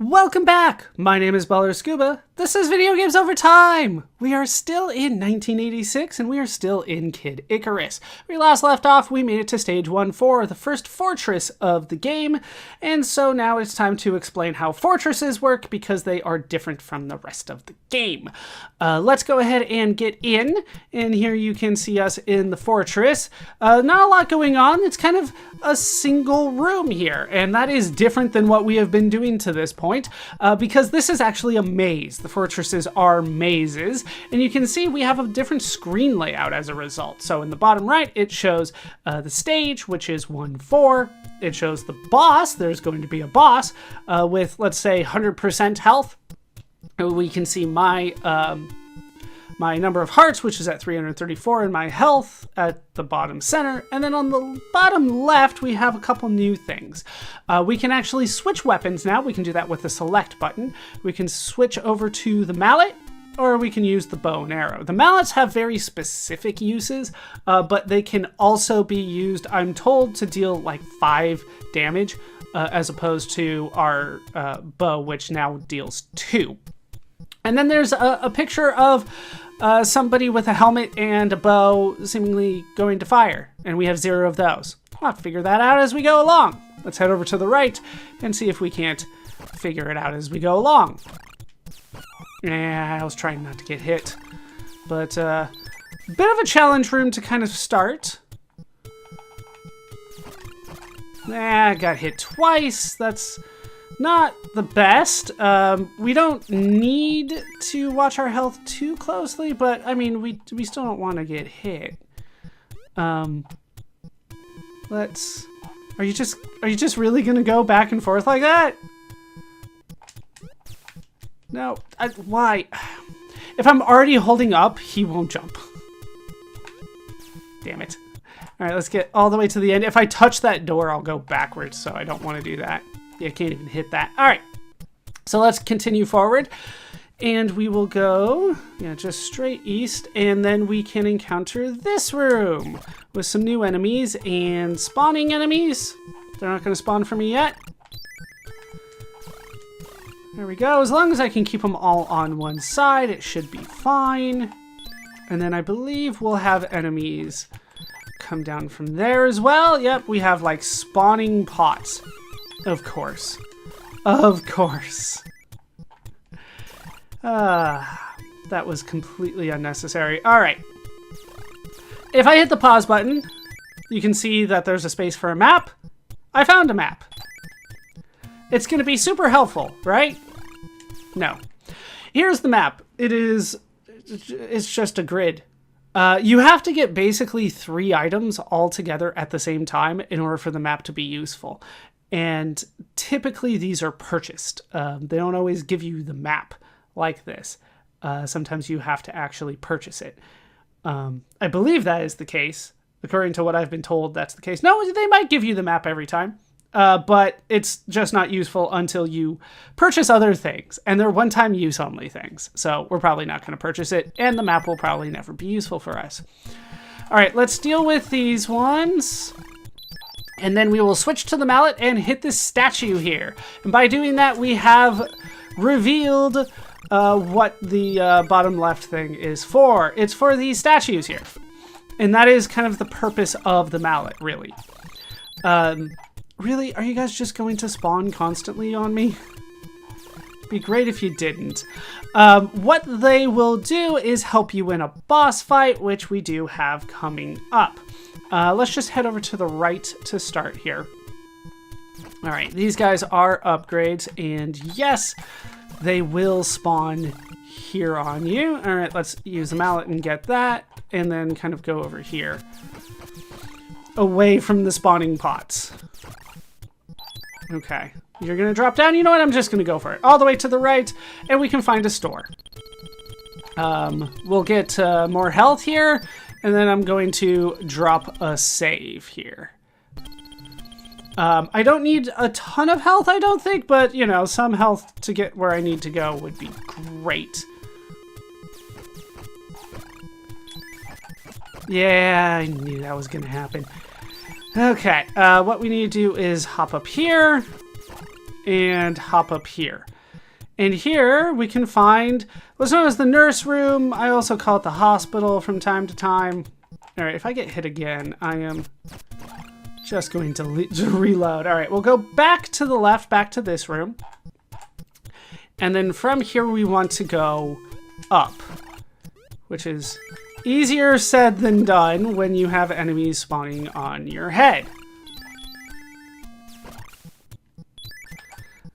Welcome back! My name is ballerscuba. This is Video Games Over Time! We are still in 1986 and we are still in Kid Icarus. We last left off, we made it to stage 1-4, the first fortress of the game, and so now it's time to explain how fortresses work because they are different from the rest of the game. Let's go ahead and get in, and here you can see us in the fortress. Not a lot going on, it's kind of a single room here, and that is different than what we have been doing to this point, because this is actually a maze. The fortresses are mazes, and you can see we have a different screen layout as a result. So in the bottom right, it shows the stage, which is 1-4. It shows the boss. There's going to be a boss with, let's say, 100% health. We can see my my number of hearts, which is at 334, and my health at the bottom center. And then on the bottom left, we have a couple new things. We can actually switch weapons now. We can do that with the select button. We can switch over to the mallet, or we can use the bow and arrow. The mallets have very specific uses, but they can also be used, I'm told, to deal like 5 damage, as opposed to our bow, which now deals 2. And then there's a picture of somebody with a helmet and a bow seemingly going to fire, and we have 0 of those. We'll have to figure that out as we go along. Let's head over to the right and see if we can't figure it out as we go along. Yeah, I was trying not to get hit, but a bit of a challenge room to kind of start. I got hit twice. That's not the best. We don't need to watch our health too closely, but I mean, we still don't want to get hit. Let's. Are you just really gonna go back and forth like that? No. Why? If I'm already holding up, he won't jump. Damn it. All right, let's get all the way to the end. If I touch that door, I'll go backwards, so I don't want to do that. Yeah, I can't even hit that. All right, so let's continue forward, and we will go, just straight east, and then we can encounter this room with some new enemies and spawning enemies. They're not going to spawn for me yet. There we go. As long as I can keep them all on one side, it should be fine. And then I believe we'll have enemies come down from there as well. Yep, we have like spawning pots. Of course. Of course. That was completely unnecessary. All right. If I hit the pause button, you can see that there's a space for a map. I found a map. It's going to be super helpful, right? No. Here's the map. It's just a grid. You have to get basically 3 items all together at the same time in order for the map to be useful. And typically these are purchased. They don't always give you the map like this. Sometimes you have to actually purchase it. I believe that is the case. According to what I've been told, that's the case. No, they might give you the map every time. But it's just not useful until you purchase other things. And they're one-time use only things. So we're probably not going to purchase it. And the map will probably never be useful for us. All right, let's deal with these ones. And then we will switch to the mallet and hit this statue here. And by doing that, we have revealed what the bottom left thing is for. It's for these statues here. And that is kind of the purpose of the mallet, really. Really? Are you guys just going to spawn constantly on me? It'd be great if you didn't. What they will do is help you win a boss fight, which we do have coming up. Let's just head over to the right to start here. All right, these guys are upgrades, and yes, they will spawn here on you. All right, let's use the mallet and get that, and then kind of go over here. Away from the spawning pots. Okay, you're gonna drop down. You know what? I'm just gonna go for it. All the way to the right, and we can find a store. We'll get more health here, and then I'm going to drop a save here. I don't need a ton of health, I don't think, but, some health to get where I need to go would be great. Yeah, I knew that was gonna happen. Okay, what we need to do is hop up here. and hop up here. And here we can find what's known as the nurse room. I also call it the hospital from time to time. All right, if I get hit again, I am just going to reload. All right, we'll go back to the left, back to this room. And then from here we want to go up, which is easier said than done when you have enemies spawning on your head.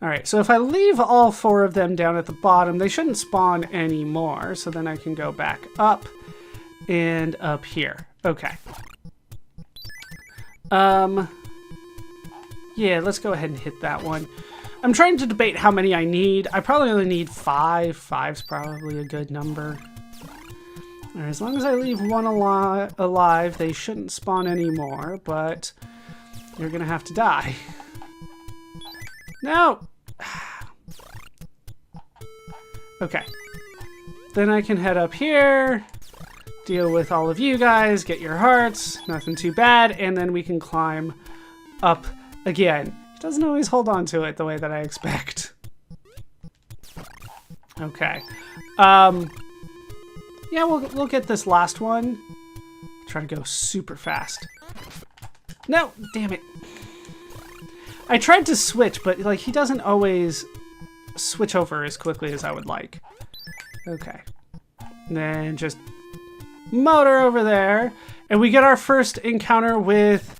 All right, so if I leave all 4 of them down at the bottom, they shouldn't spawn anymore. So then I can go back up and up here. Okay. Yeah, let's go ahead and hit that one. I'm trying to debate how many I need. I probably only need 5. 5's probably a good number. All right, as long as I leave one alive, they shouldn't spawn anymore, but you're gonna have to die. No! Okay. Then I can head up here, deal with all of you guys, get your hearts, nothing too bad, and then we can climb up again. It doesn't always hold on to it the way that I expect. Okay. Yeah, we'll get this last one. Try to go super fast. No, damn it. I tried to switch, but like he doesn't always switch over as quickly as I would like. Okay. And then just motor over there. And we get our first encounter with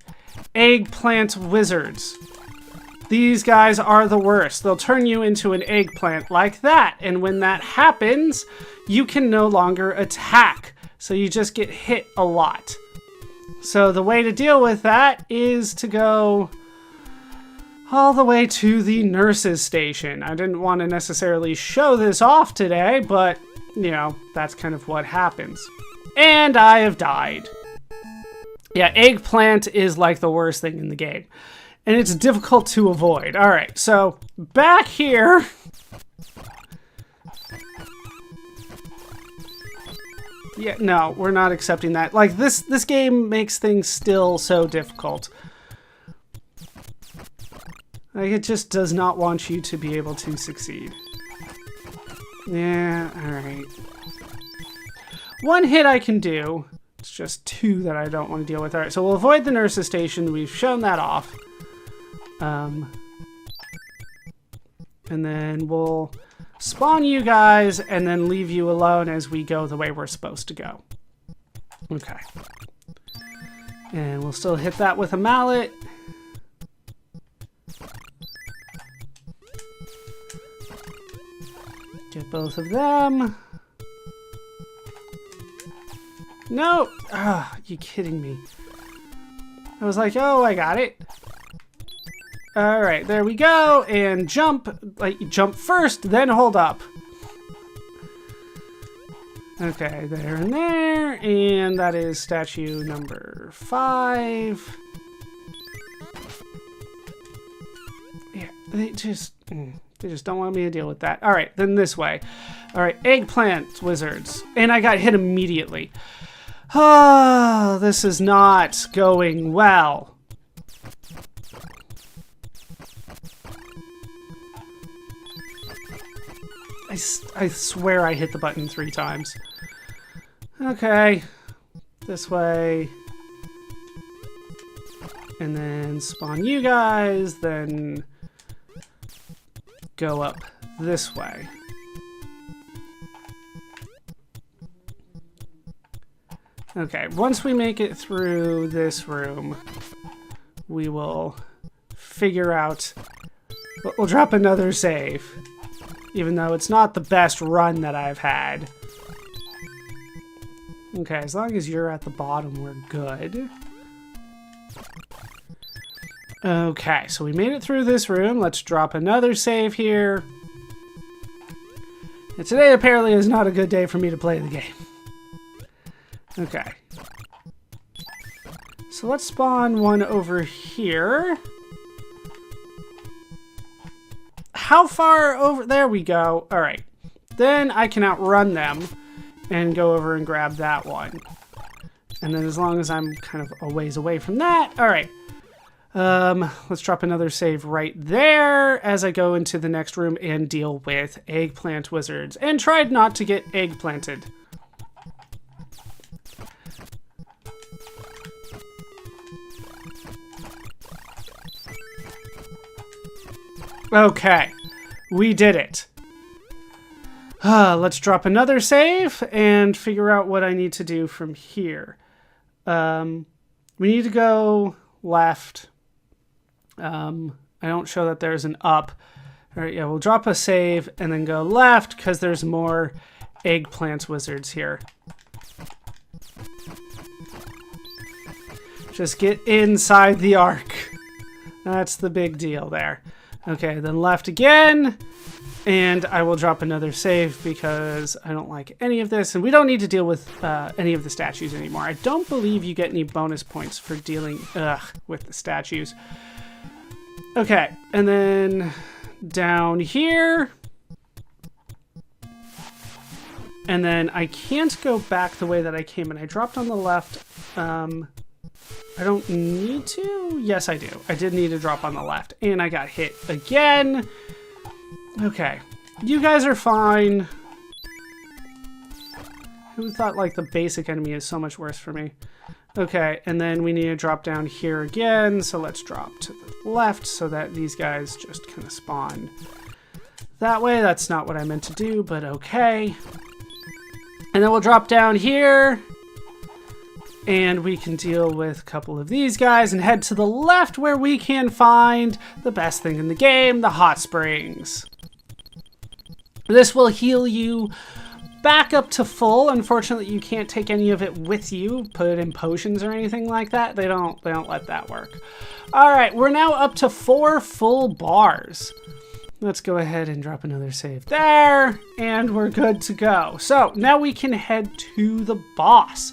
eggplant wizards. These guys are the worst. They'll turn you into an eggplant like that. And when that happens, you can no longer attack. So you just get hit a lot. So the way to deal with that is to go all the way to the nurse's station. I didn't want to necessarily show this off today, but, you know, that's kind of what happens. And I have died. Yeah, eggplant is like the worst thing in the game. And it's difficult to avoid. All right, so back here. Yeah, no, we're not accepting that. Like, this game makes things still so difficult. Like, it just does not want you to be able to succeed. Yeah, alright. One hit I can do. It's just 2 that I don't want to deal with. Alright, so we'll avoid the nurse's station. We've shown that off. And then we'll spawn you guys and then leave you alone as we go the way we're supposed to go. Okay. And we'll still hit that with a mallet. Get both of them. No! Ah, you kidding me? I was like, oh, I got it. All right, there we go. And jump. Like, jump first, then hold up. Okay, there and there. And that is statue number 5. Yeah, they just don't want me to deal with that. All right, then this way. All right, eggplant wizards. And I got hit immediately. Oh, this is not going well. I swear I hit the button 3 times. Okay, this way. And then spawn you guys, then go up this way. Okay, once we make it through this room, we will figure out... We'll drop another save. Even though it's not the best run that I've had. Okay, as long as you're at the bottom, we're good. Okay, so we made it through this room. Let's drop another save here. And today apparently is not a good day for me to play the game. Okay. So let's spawn one over here. How far over? There we go. All right. Then I can outrun them and go over and grab that one. And then as long as I'm kind of a ways away from that. All right. Let's drop another save right there as I go into the next room and deal with eggplant wizards. And tried not to get eggplanted. Okay, we did it. Let's drop another save and figure out what I need to do from here. We need to go left. I don't show that there's an up. All right, yeah, we'll drop a save and then go left because there's more eggplant wizards here. Just get inside the arc. That's the big deal there. Okay, then left again. And I will drop another save because I don't like any of this. And we don't need to deal with any of the statues anymore. I don't believe you get any bonus points for dealing with the statues. Okay, and then down here. And then I can't go back the way that I came in. I dropped on the left. I don't need to. Yes, I do. I did need to drop on the left. And I got hit again. Okay. You guys are fine. Who thought, like, the basic enemy is so much worse for me? Okay, and then we need to drop down here again. So let's drop to the left so that these guys just kind of spawn that way. That's not what I meant to do, but okay. And then we'll drop down here. And we can deal with a couple of these guys and head to the left where we can find the best thing in the game, the hot springs. This will heal you back up to full. Unfortunately, you can't take any of it with you, put it in potions or anything like that. They don't let that work. All right, we're now up to 4 full bars. Let's go ahead and drop another save there, and we're good to go. So now we can head to the boss.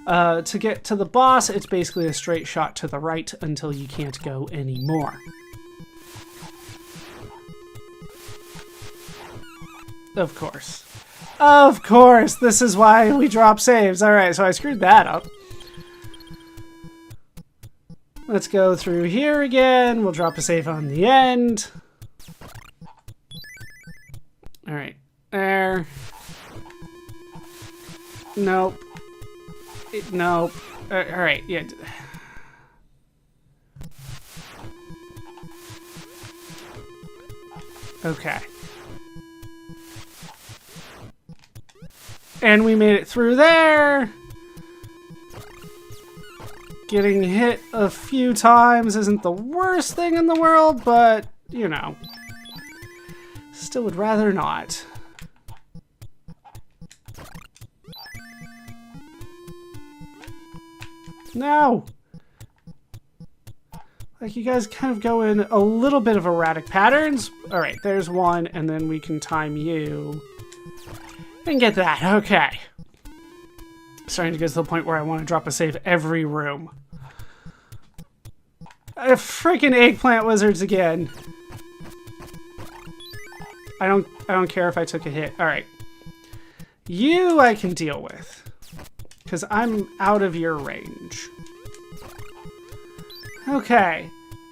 To get to the boss, it's basically a straight shot to the right until you can't go anymore. Of course. Of course! This is why we drop saves. Alright, so I screwed that up. Let's go through here again. We'll drop a save on the end. Alright, there. Nope. Nope. Alright, yeah. Okay. And we made it through there. Getting hit a few times isn't the worst thing in the world, but, you know. Still would rather not. No! Like, you guys kind of go in a little bit of erratic patterns. Alright, there's one, and then we can time you. And get that. Okay. Starting to get to the point where I want to drop a save every room. Freaking eggplant wizards again. I don't care if I took a hit. Alright. You I can deal with. Because I'm out of your range. Okay.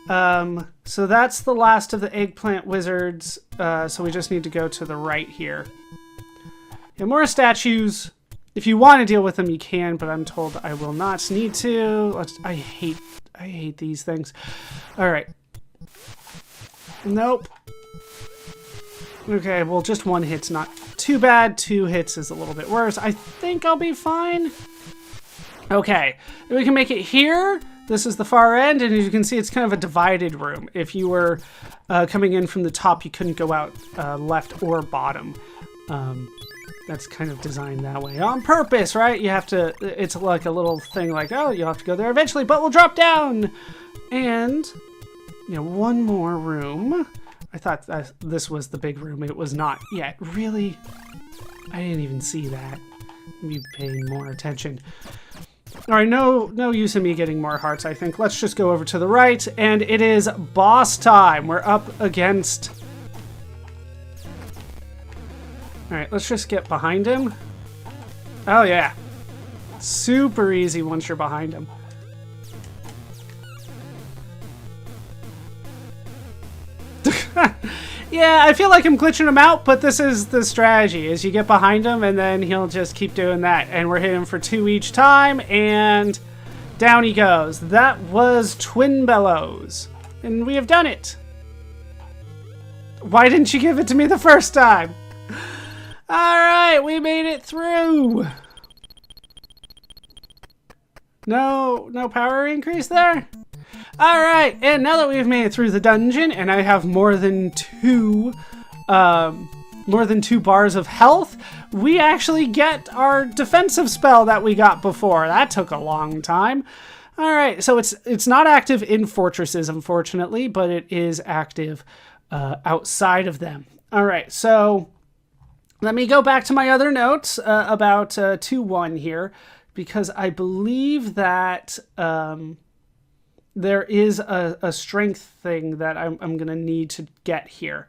So that's the last of the eggplant wizards. So we just need to go to the right here. Yeah, more statues. If you want to deal with them, you can, but I'm told I will not need to. I hate these things. All right. Nope. Okay, well, just 1 hit's not too bad. 2 hits is a little bit worse. I think I'll be fine. Okay, we can make it here. This is the far end, and as you can see, it's kind of a divided room. If you were coming in from the top, you couldn't go out left or bottom. That's kind of designed that way on purpose, right? You have to, it's like a little thing like, oh, you'll have to go there eventually, but we'll drop down. And, you know, 1 more room. I thought that this was the big room. It was not yet. Really? I didn't even see that. Be paying more attention. All right, no use in me getting more hearts, I think. Let's just go over to the right, and it is boss time. We're up against... All right, let's just get behind him. Oh, yeah. Super easy once you're behind him. Yeah, I feel like I'm glitching him out, but this is the strategy, is you get behind him and then he'll just keep doing that. And we're hitting him for 2 each time, and down he goes. That was Twin Bellows. And we have done it. Why didn't you give it to me the first time? Alright, we made it through. No power increase there? Alright, and now that we've made it through the dungeon, and I have more than two bars of health, we actually get our defensive spell that we got before. That took a long time. Alright, so it's not active in fortresses, unfortunately, but it is active outside of them. Alright, so let me go back to my other notes about 2-1 here, because I believe that there is a strength thing that I'm going to need to get here.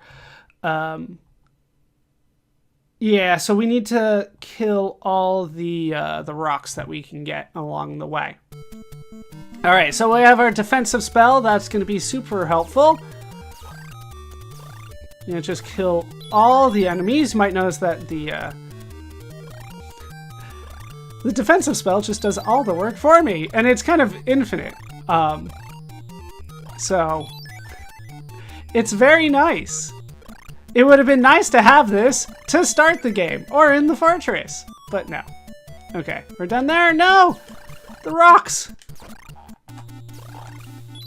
Yeah, so we need to kill all the rocks that we can get along the way. All right, so we have our defensive spell. That's going to be super helpful. You know, just kill all the enemies. You might notice that the defensive spell just does all the work for me, and it's kind of infinite. So it's very nice. It would have been nice to have this to start the game or in the fortress, but no. Okay, we're done there. No, the rocks.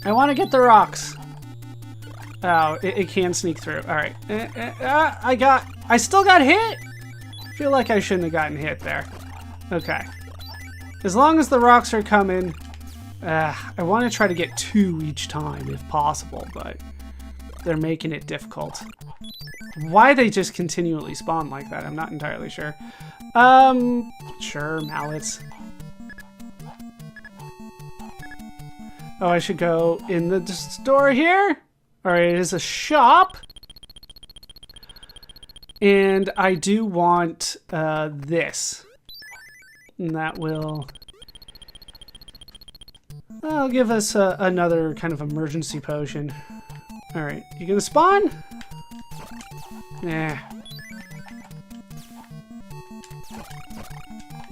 I want to get the rocks. Oh, it can sneak through. All right. I still got hit. I feel like I shouldn't have gotten hit there. Okay. As long as the rocks are coming, I want to try to get 2 each time if possible, but they're making it difficult. Why they just continually spawn like that, I'm not entirely sure. Sure, mallets. Oh, I should go in the store here. All right, it is a shop. And I do want this. And that will... that'll give us another kind of emergency potion. All right, you gonna spawn? Nah.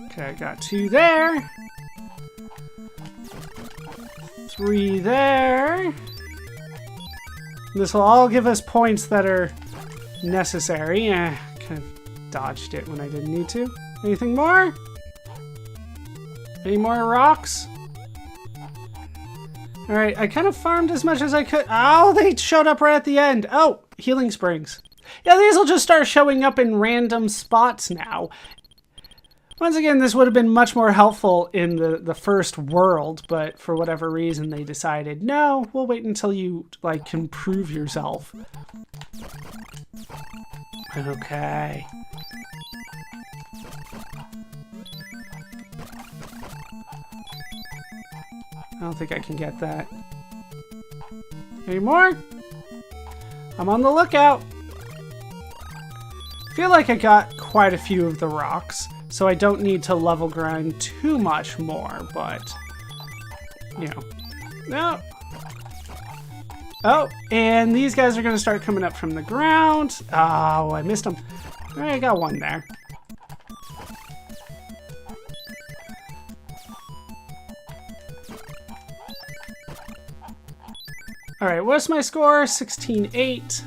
Okay, I got 2 there. 3 there. This will all give us points that are necessary. Kind of dodged it when I didn't need to. Anything more? Any more rocks? Alright, I kind of farmed as much as I could. Oh, they showed up right at the end. Oh, healing springs. Yeah, these will just start showing up in random spots now. Once again, this would have been much more helpful in the first world, but for whatever reason they decided, no, we'll wait until you, like, can prove yourself. Okay. I don't think I can get that. Any more? I'm on the lookout. I feel like I got quite a few of the rocks, so I don't need to level grind too much more, but, you know. No. Oh, and these guys are going to start coming up from the ground. Oh, I missed them. All right, I got 1 there. All right, what's my score? 16-8.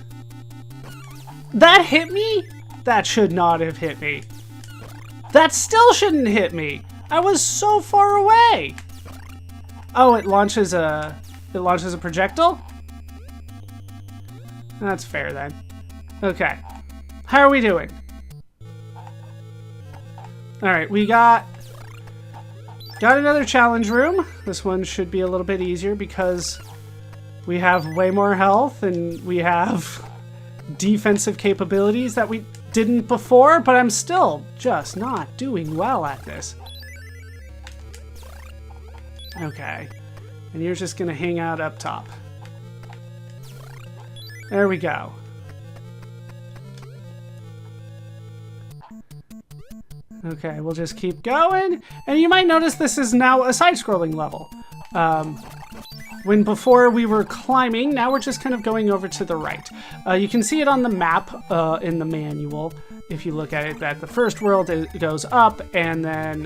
That hit me? That should not have hit me. That still shouldn't hit me. I was so far away. Oh, it launches a projectile? That's fair then. Okay. How are we doing? All right, we got another challenge room. This one should be a little bit easier because we have way more health and we have defensive capabilities that we didn't before, but I'm still just not doing well at this. Okay. And you're just gonna hang out up top. There we go. Okay, we'll just keep going. And you might notice this is now a side-scrolling level. When before we were climbing, now we're just kind of going over to the right. You can see it on the map in the manual. If you look at it, that the first world goes up, and then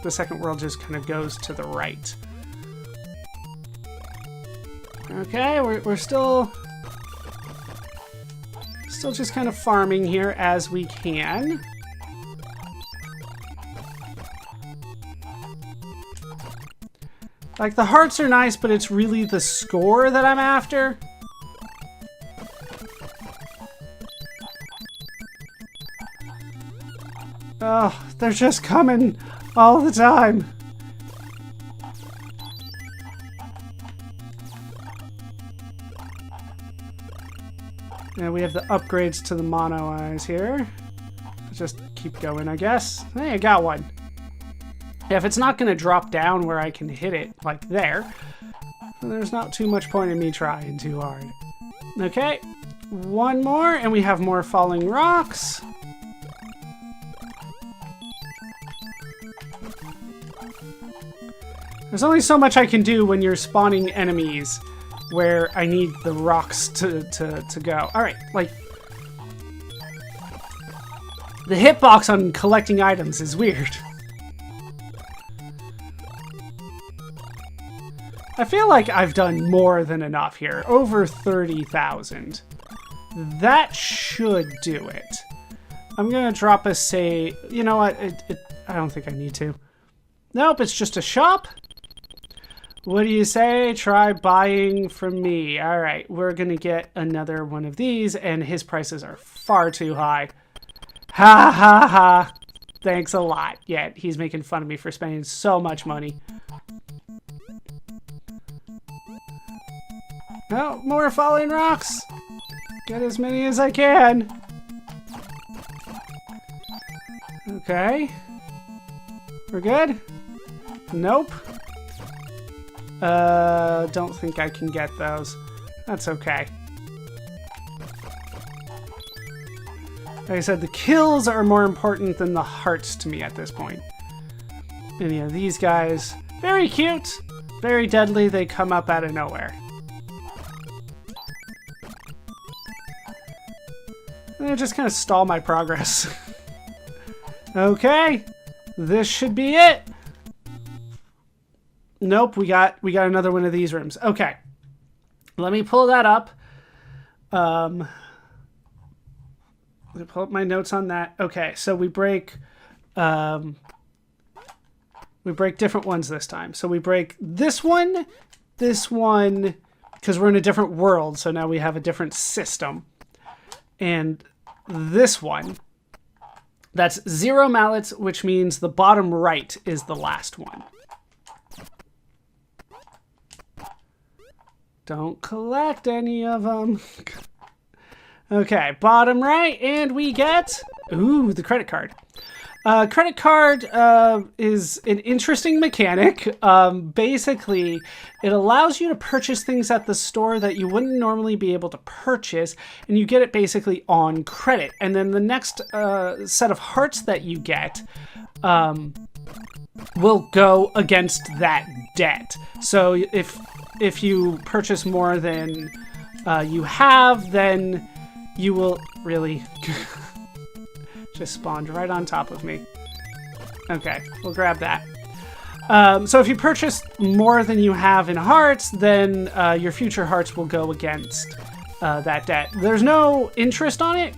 the second world just kind of goes to the right. Okay, we're still just kind of farming here as we can. Like, the hearts are nice, but it's really the score that I'm after. Oh, they're just coming all the time. And we have the upgrades to the mono eyes here. Just keep going, I guess. Hey, I got one. Yeah, if it's not going to drop down where I can hit it, like there, then there's not too much point in me trying too hard. Okay, one more, and we have more falling rocks. There's only so much I can do when you're spawning enemies where I need the rocks to go. All right, like, the hitbox on collecting items is weird. I feel like I've done more than enough here. Over 30,000. That should do it. I'm gonna drop a say. You know what? I don't think I need to. Nope, it's just a shop. What do you say? Try buying from me. All right, we're gonna get another one of these, and his prices are far too high. Ha ha ha. Thanks a lot. Yeah, he's making fun of me for spending so much money. Oh, more falling rocks. Get as many as I can. Okay. We're good? Nope. Don't think I can get those. That's okay. Like I said, the kills are more important than the hearts to me at this point. And yeah, these guys, very cute, very deadly. They come up out of nowhere. And they just kind of stall my progress. Okay, this should be it. Nope, we got another one of these rooms. Okay, let me pull that up. Let me pull up my notes on that. Okay, so we break different ones this time. So we break this one, because we're in a different world. So now we have a different system, and this one. That's 0 mallets, which means the bottom right is the last one. Don't collect any of them. Okay, bottom right, and we get, ooh, the credit card. Credit card is an interesting mechanic. Basically, it allows you to purchase things at the store that you wouldn't normally be able to purchase, and you get it basically on credit. And then the next set of hearts that you get will go against that debt. So if you purchase more than you have, then you will really... Just spawned right on top of me. Okay, we'll grab that. So if you purchase more than you have in hearts, then your future hearts will go against that debt. There's no interest on it,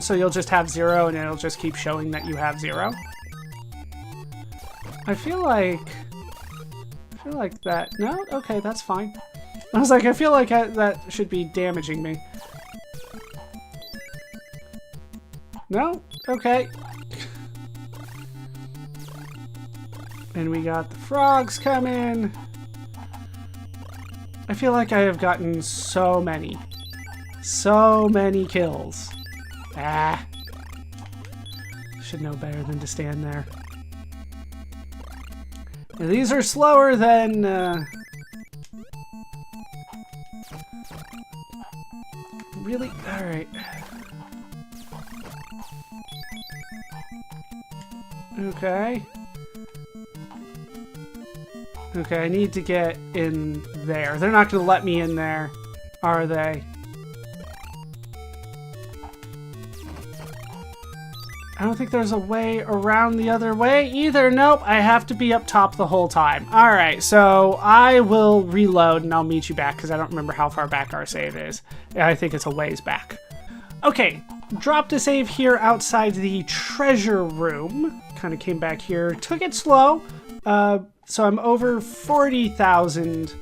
so you'll just have 0, and it'll just keep showing that you have 0. I feel like that... No? Okay, that's fine. I was like, I feel like that should be damaging me. No? Okay. And we got the frogs coming. I feel like I have gotten so many kills. Ah. Should know better than to stand there. Now, these are slower than... Really? Alright. Okay. Okay, I need to get in there. They're not going to let me in there, are they? I don't think there's a way around the other way either. Nope, I have to be up top the whole time. All right, so I will reload and I'll meet you back because I don't remember how far back our save is. I think it's a ways back. Okay, dropped a save here outside the treasure room. Kind of came back here, took it slow. So I'm over 40,000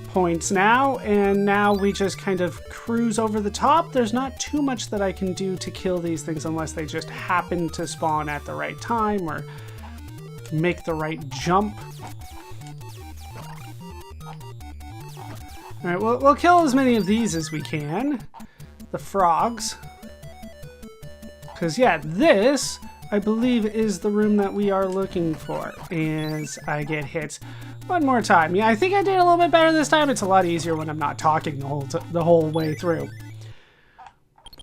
points now, and now we just kind of cruise over the top. There's not too much that I can do to kill these things unless they just happen to spawn at the right time or make the right jump. All right, we'll kill as many of these as we can. The frogs. Because, yeah, this, I believe, is the room that we are looking for as I get hit one more time. Yeah, I think I did a little bit better this time. It's a lot easier when I'm not talking the whole way through.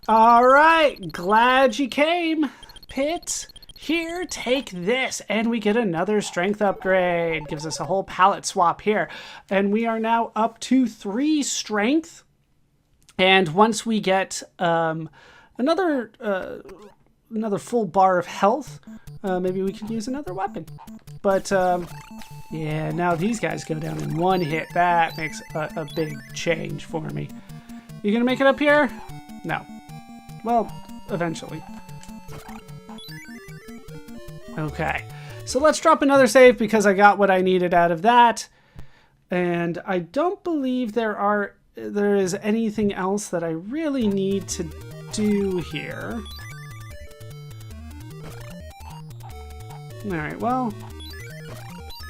All right, glad you came, Pit. Here, take this, and we get another strength upgrade. Gives us a whole palette swap here. And we are now up to 3 strength. And once we get another full bar of health, maybe we can use another weapon. But, yeah, now these guys go down in 1 hit. That makes a big change for me. You gonna make it up here? No. Well, eventually. Okay, so let's drop another save because I got what I needed out of that. And I don't believe there is anything else that I really need to do here. All right, well,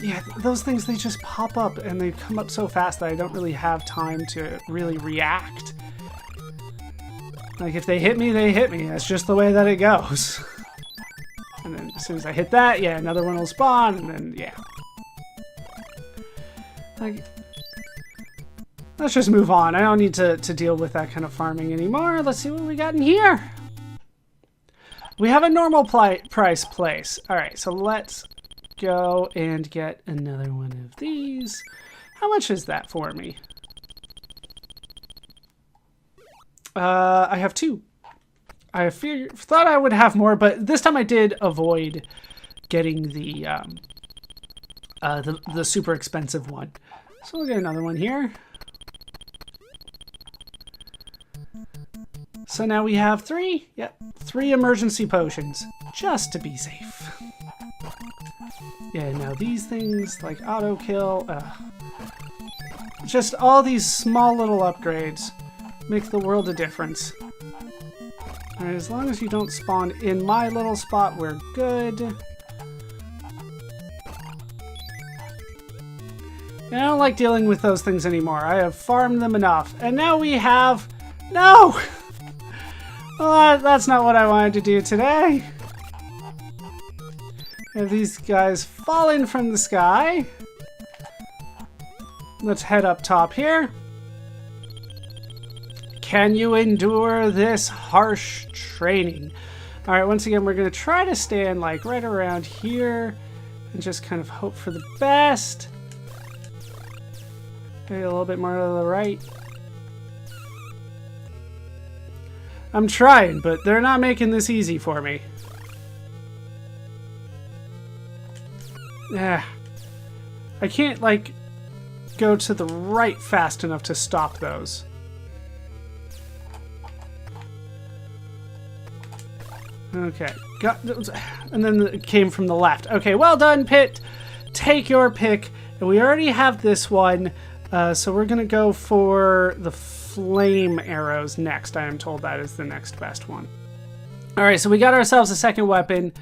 yeah, those things, they just pop up and they come up so fast that I don't really have time to really react. Like, if they hit me, they hit me. That's just the way that it goes. And then as soon as I hit that, yeah, another one will spawn, and then, yeah. Like, let's just move on. I don't need to deal with that kind of farming anymore. Let's see what we got in here. We have a normal price place. All right, so let's go and get another one of these. How much is that for me? I have 2. I thought I would have more, but this time I did avoid getting the super expensive one. So we'll get another one here. So now we have 3. Yep, 3 emergency potions, just to be safe. Yeah, now these things like auto kill, just all these small little upgrades make the world a difference. All right, as long as you don't spawn in my little spot, we're good. I don't like dealing with those things anymore. I have farmed them enough. And now we have... No! Well, that's not what I wanted to do today. Have these guys falling from the sky. Let's head up top here. Can you endure this harsh training? All right, once again, we're going to try to stand like right around here and just kind of hope for the best. Maybe a little bit more to the right. I'm trying, but they're not making this easy for me. Yeah. I can't, like, go to the right fast enough to stop those. Okay. And then it came from the left. Okay, well done, Pit. Take your pick. And we already have this one, so we're going to go for the flame arrows next. I am told that is the next best one. All right, so we got ourselves a second weapon.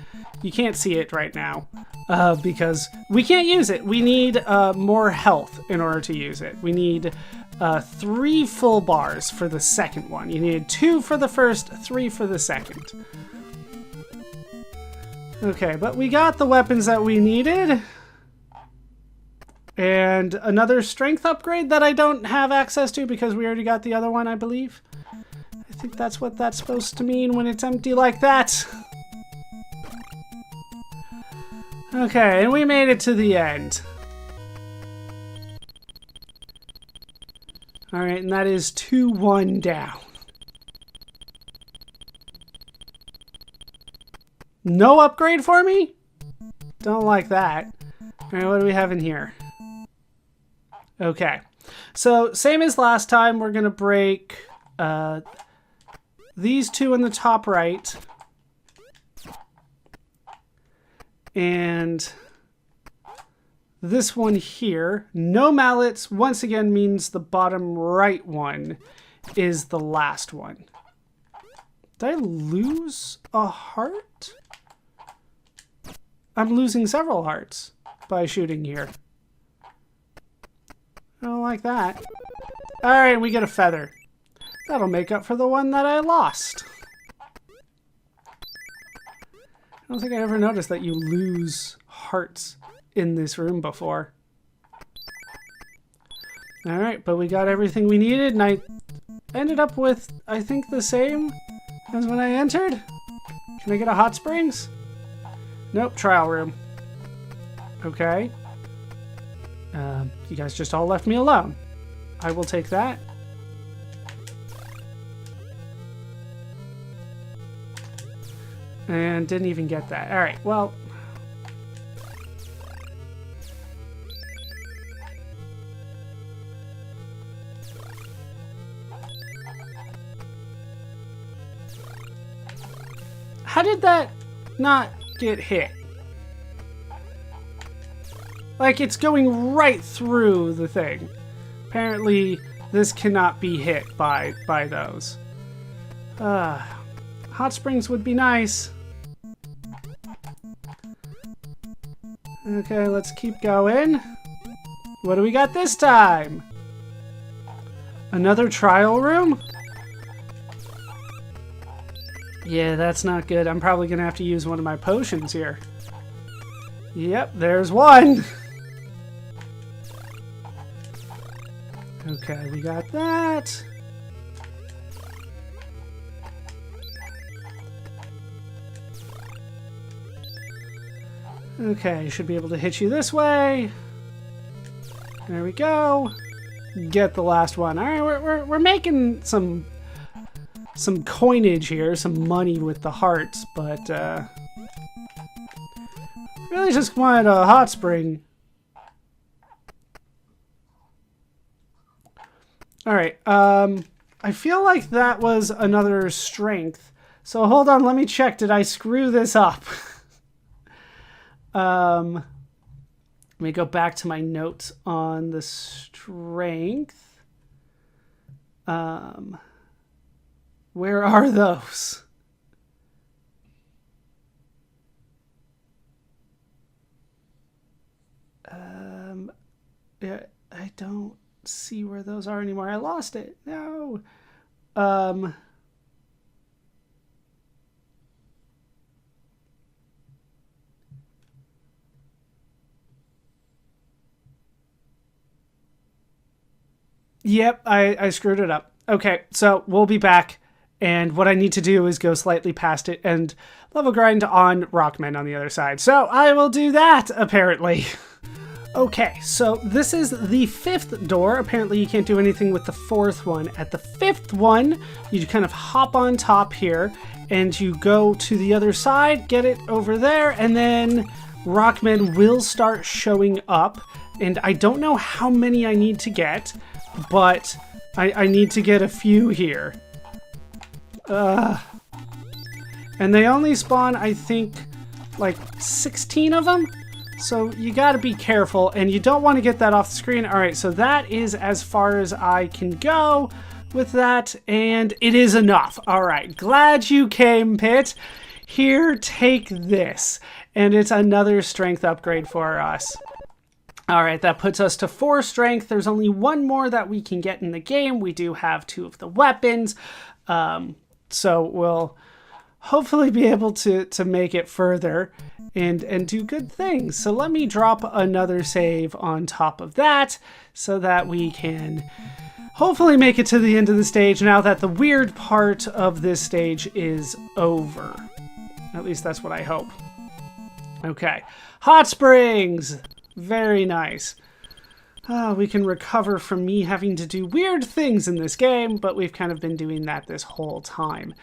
You can't see it right now because we can't use it. We need more health in order to use it. We need 3 full bars for the second one. You needed 2 for the first, 3 for the second. Okay, but we got the weapons that we needed. And another strength upgrade that I don't have access to because we already got the other one, I believe. I think that's what that's supposed to mean when it's empty like that. Okay, and we made it to the end. All right, and that is 2-1 down. No upgrade for me? Don't like that. All right, what do we have in here? Okay. So, same as last time, we're going to break these two in the top right. And this one here. No mallets, once again, means the bottom right one is the last one. Did I lose a heart? I'm losing several hearts by shooting here. I don't like that. Alright, we get a feather. That'll make up for the one that I lost. I don't think I ever noticed that you lose hearts in this room before. Alright, but we got everything we needed, and I ended up with, I think, the same as when I entered. Can I get a hot springs? Nope, trial room. Okay. You guys just all left me alone. I will take that. And didn't even get that. Alright, well. How did that not get hit? Like, it's going right through the thing. Apparently, this cannot be hit by those. Hot springs would be nice. Okay, let's keep going. What do we got this time? Another trial room? Yeah, that's not good. I'm probably gonna have to use one of my potions here. Yep, there's one. Okay, we got that. Okay, should be able to hit you this way. There we go. Get the last one. All right, we're making some coinage here, some money with the hearts, but really just wanted a hot spring. All right, I feel like that was another strength. So hold on, let me check. Did I screw this up? Let me go back to my notes on the strength. Where are those? Yeah, I don't see where those are anymore. I lost it. No. Yep, I screwed it up. Okay, so we'll be back. And what I need to do is go slightly past it and level grind on Rockman on the other side. So I will do that, apparently. Okay, so this is the 5th door. Apparently you can't do anything with the 4th one. At the 5th one, you kind of hop on top here and you go to the other side, get it over there, and then Rockman will start showing up. And I don't know how many I need to get, but I need to get a few here. And they only spawn, I think, like 16 of them. So you gotta be careful, and you don't want to get that off the screen. All right, so that is as far as I can go with that, and it is enough. All right, glad you came, Pit. Here, take this. And it's another strength upgrade for us. All right, that puts us to 4 strength. There's only one more that we can get in the game. We do have 2 of the weapons. So we'll hopefully be able to make it further and do good things. So let me drop another save on top of that so that we can hopefully make it to the end of the stage now that the weird part of this stage is over. At least that's what I hope. Okay, hot springs. Very nice. We can recover from me having to do weird things in this game, but we've kind of been doing that this whole time.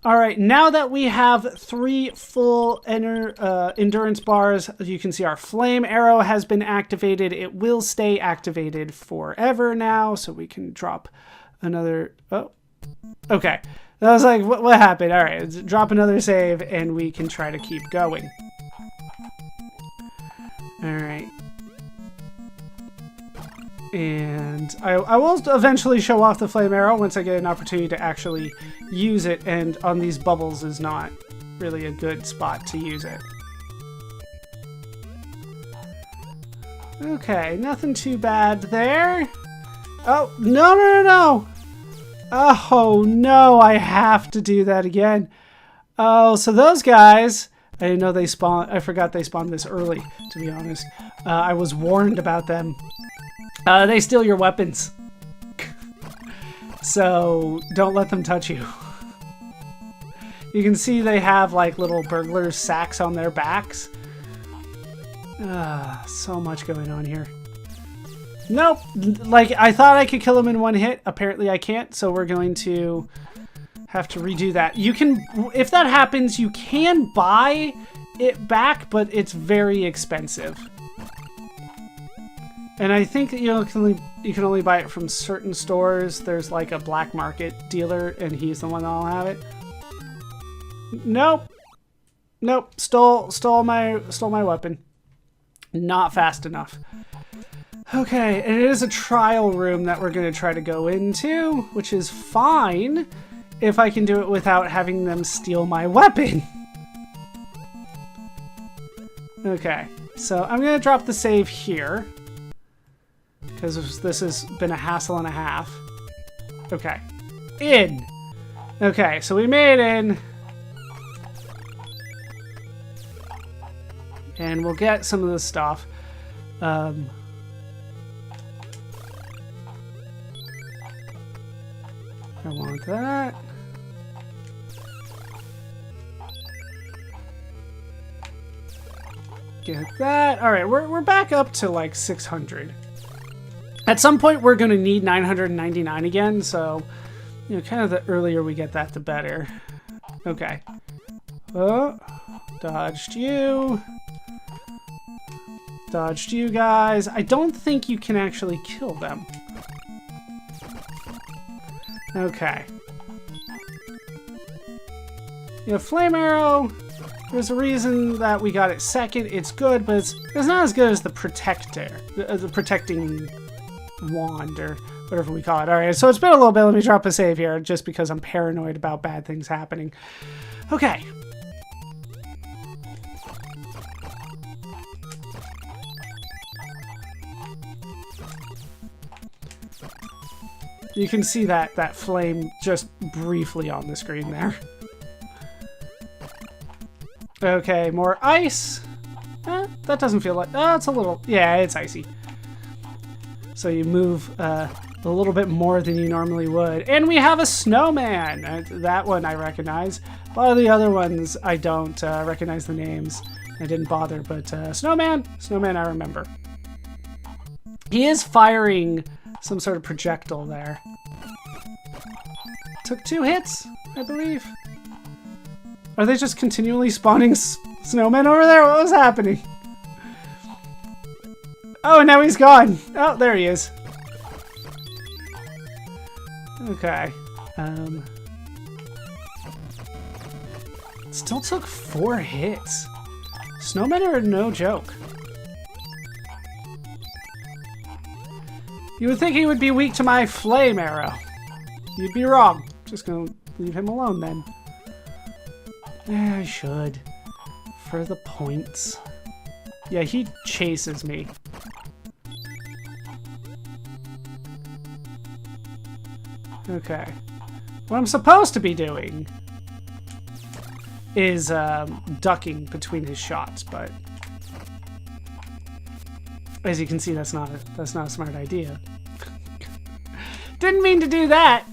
All right, now that we have 3 full endurance bars, you can see our flame arrow has been activated. It will stay activated forever now, so we can drop another... Oh, okay. I was like, what happened? All right, let's drop another save, and we can try to keep going. All right. And I will eventually show off the flame arrow once I get an opportunity to actually use it, and on these bubbles is not really a good spot to use it. Okay, nothing too bad there. Oh, no! Oh, no, I have to do that again. Oh, so those guys, I didn't know they spawned. I forgot they spawned this early, to be honest. I was warned about them. They steal your weapons. So don't let them touch you. You can see they have like little burglar sacks on their backs. So much going on here. Nope. Like, I thought I could kill him in one hit. Apparently I can't, so we're going to have to redo that. You can, if that happens, you can buy it back, but it's very expensive. And I think you can only buy it from certain stores. There's like a black market dealer, and he's the one that'll have it. Nope. Stole my weapon. Not fast enough. Okay, and it is a trial room that we're going to try to go into, which is fine if I can do it without having them steal my weapon. Okay, so I'm going to drop the save here, because this has been a hassle and a half. Okay, in. Okay, so we made it in. And we'll get some of this stuff. I want that. Get that. All right, we're back up to like 600. At some point, we're going to need 999 again, so, you know, kind of the earlier we get that, the better. Okay. Oh, dodged you. Dodged you guys. I don't think you can actually kill them. Okay. You know, flame arrow, there's a reason that we got it second. It's good, but it's not as good as the protector, the protecting wand, or whatever we call it. All right, so it's been a little bit. Let me drop a save here, just because I'm paranoid about bad things happening. Okay. You can see that flame just briefly on the screen there. Okay, more ice. That doesn't feel like... Oh, it's a little... Yeah, it's icy. So you move a little bit more than you normally would. And we have a snowman! That one I recognize. A lot of the other ones I don't recognize the names. I didn't bother, but snowman I remember. He is firing some sort of projectile there. Took 2 hits, I believe. Are they just continually spawning snowmen over there? What was happening? Oh, now he's gone. Oh, there he is. Okay. Still took 4 hits. Snowmen are no joke. You would think he would be weak to my flame arrow. You'd be wrong. Just gonna leave him alone then. Yeah, I should. For the points. Yeah, he chases me. Okay. What I'm supposed to be doing is ducking between his shots, but as you can see, that's not a smart idea. Didn't mean to do that.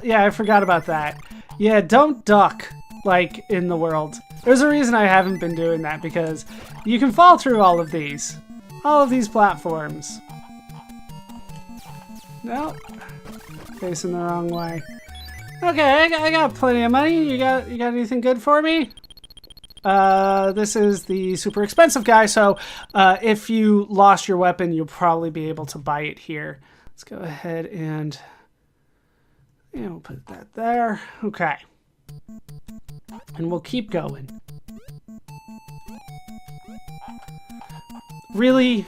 Yeah, I forgot about that. Yeah, don't duck like in the world. There's a reason I haven't been doing that, because you can fall through all of these platforms. No. Facing the wrong way. Okay, I got plenty of money. You got anything good for me? This is the super expensive guy, so if you lost your weapon, you'll probably be able to buy it here. Let's go ahead and we'll put that there. Okay. And we'll keep going. Really?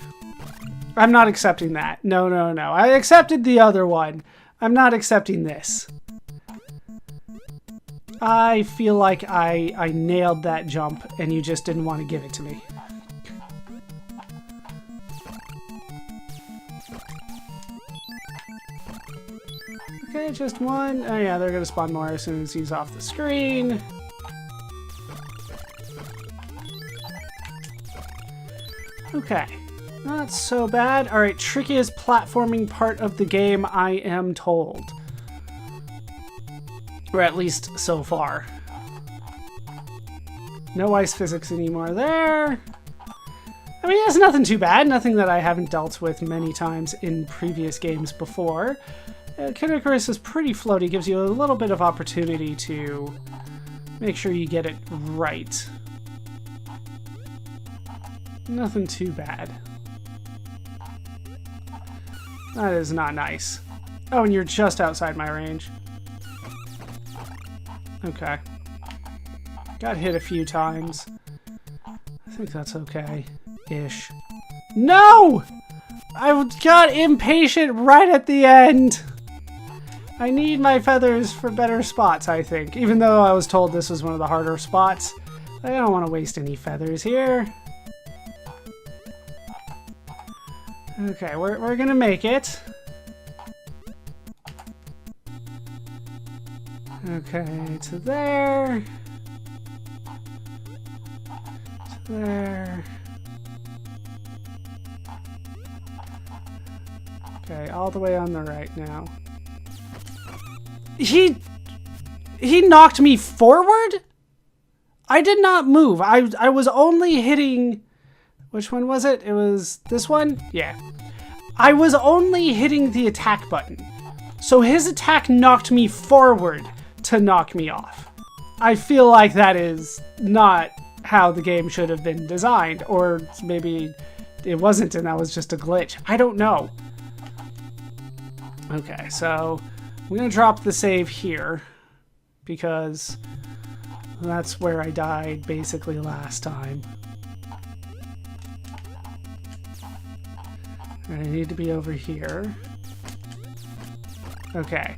I'm not accepting that. No, no, no. I accepted the other one. I'm not accepting this. I feel like I nailed that jump and you just didn't want to give it to me. Okay, just one. Oh yeah, they're going to spawn more as soon as he's off the screen. Okay, not so bad. All right, trickiest platforming part of the game, I am told. Or at least so far. No ice physics anymore there. I mean, it's nothing too bad. Nothing that I haven't dealt with many times in previous games before. Kid Icarus is pretty floaty. Gives you a little bit of opportunity to make sure you get it right. Nothing too bad. That is not nice. Oh, and you're just outside my range. Okay. Got hit a few times. I think that's okay-ish. No! I got impatient right at the end! I need my feathers for better spots, I think. Even though I was told this was one of the harder spots. I don't want to waste any feathers here. Okay, we're gonna make it. Okay, to there. To there. Okay, all the way on the right now. He knocked me forward? I did not move. I was only hitting... Which one was it? It was this one? Yeah. I was only hitting the attack button. So his attack knocked me forward to knock me off. I feel like that is not how the game should have been designed. Or maybe it wasn't and that was just a glitch. I don't know. Okay, so I'm going to drop the save here. Because that's where I died basically last time. I need to be over here. Okay.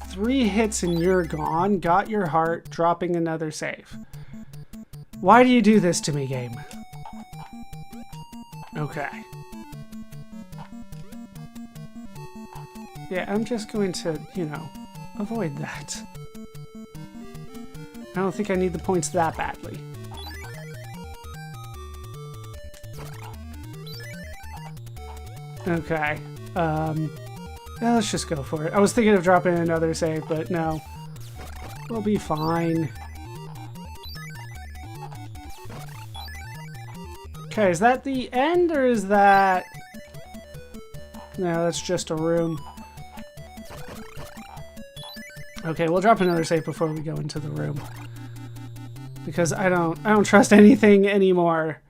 3 hits and you're gone. Got your heart. Dropping another save. Why do you do this to me, game? Okay. Yeah, I'm just going to, you know, avoid that. I don't think I need the points that badly. Okay. Yeah, let's just go for it. I was thinking of dropping another save, but no. We'll be fine. Okay, is that the end, or is that... No, that's just a room. Okay, we'll drop another save before we go into the room. Because I don't trust anything anymore.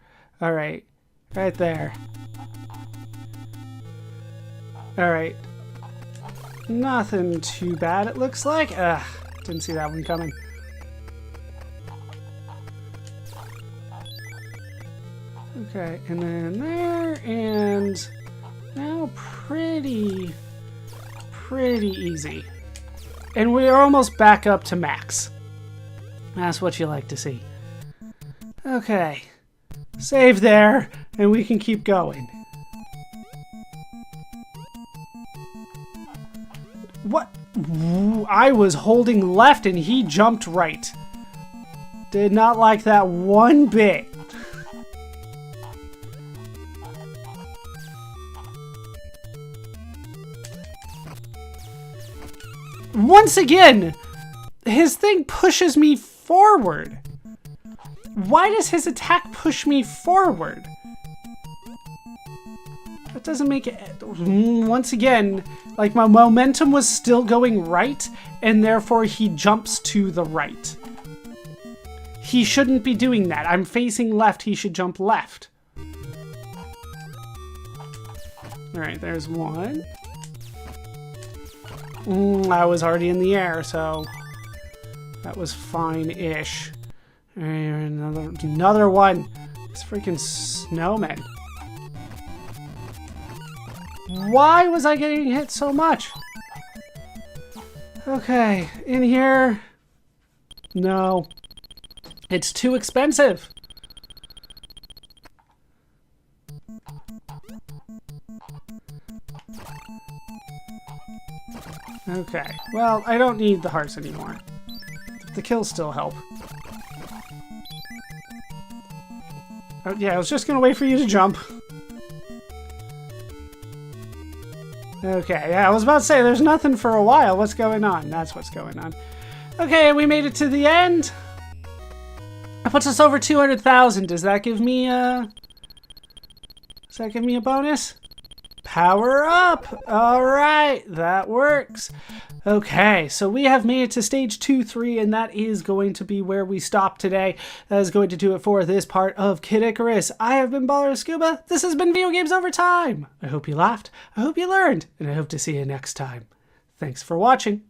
Alright. Right there. Alright. Nothing too bad, it looks like. Ugh, didn't see that one coming. Okay, and then there, and now pretty easy. And we're almost back up to max. That's what you like to see. Okay. Save there, and we can keep going. What? I was holding left and he jumped right. Did not like that one bit. Once again, his thing pushes me forward. Why does his attack push me forward? That doesn't make it... Once again, Like, my momentum was still going right, and therefore he jumps to the right. He shouldn't be doing that. I'm facing left, he should jump left. Alright, there's one. I was already in the air, so that was fine-ish. Another one. This freaking snowman. Why was I getting hit so much? Okay, in here. No. It's too expensive. Okay, well, I don't need the hearts anymore. The kills still help. Oh, yeah, I was just gonna wait for you to jump. Okay, yeah, I was about to say, there's nothing for a while. What's going on? That's what's going on. Okay, we made it to the end. That puts us over 200,000. Does that give me a... Does that give me a bonus? Power up! Alright, that works. Okay, so we have made it to stage 2, 3, and that is going to be where we stop today. That is going to do it for this part of Kid Icarus. I have been ballerscuba. This has been Video Games Over Time. I hope you laughed, I hope you learned, and I hope to see you next time. Thanks for watching.